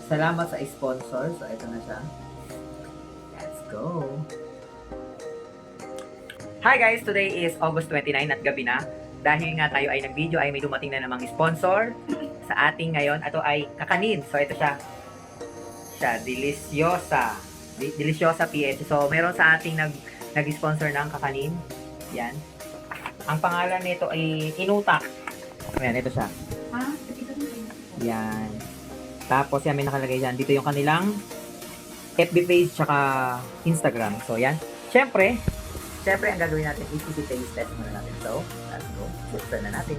salamat sa sponsor. So, ito na siya. Let's go! Hi guys! Today is August 29 at gabi na. Dahil nga tayo ay nag-video ay may dumating na namang sponsor sa ating ngayon. Ito ay kakanin. So, ito siya. Deliciosa. Deliciosa PH. So, meron sa ating nag-sponsor ng kakanin. Yan. Ang pangalan nito ay Inutak. Ayan, ito siya. Yan. Tapos yan, may nakalagay dyan. Dito yung kanilang FB page tsaka Instagram. So, yan. Siyempre, ang gagawin natin is taste test muna natin. So, let's go. Buksan na natin.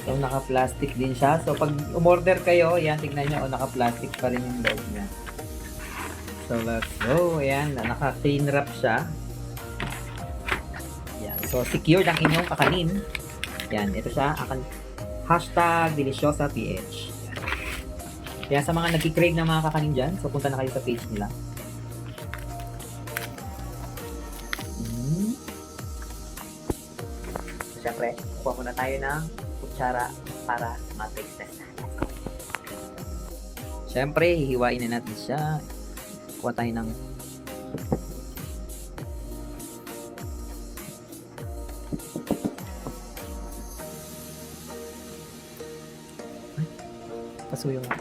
So, naka-plastic din siya. So, pag umorder kayo, yan, tignan nyo, naka-plastic pa rin yung loob niya. So, let's go. Ayan, naka-clean wrap siya. Ayan. So, secured ang inyong kakanin. Ayan, ito siya. Hashtag DeliciosaPH. Kaya sa mga nagkikrave ng mga kakanin dyan, so punta na kayo sa page nila. So, syempre, kuha muna tayo ng kutsara para ma-taste test na. Syempre, hihiwain na natin siya. Kuha tayo ng pasuyo nga.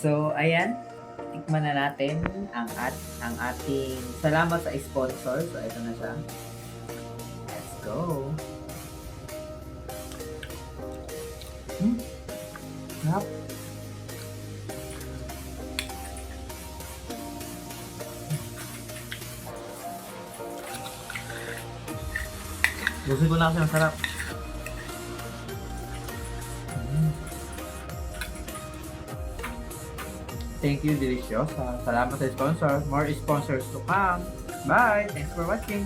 So, ayan. Tikman na natin ang ating salamat sa sponsor. So, ito na siya. Let's go. Sarap. Gusto ko lang siya. Sarap. Thank you, Deliciosa. Salamat sa sponsor. More sponsors to come. Bye! Thanks for watching.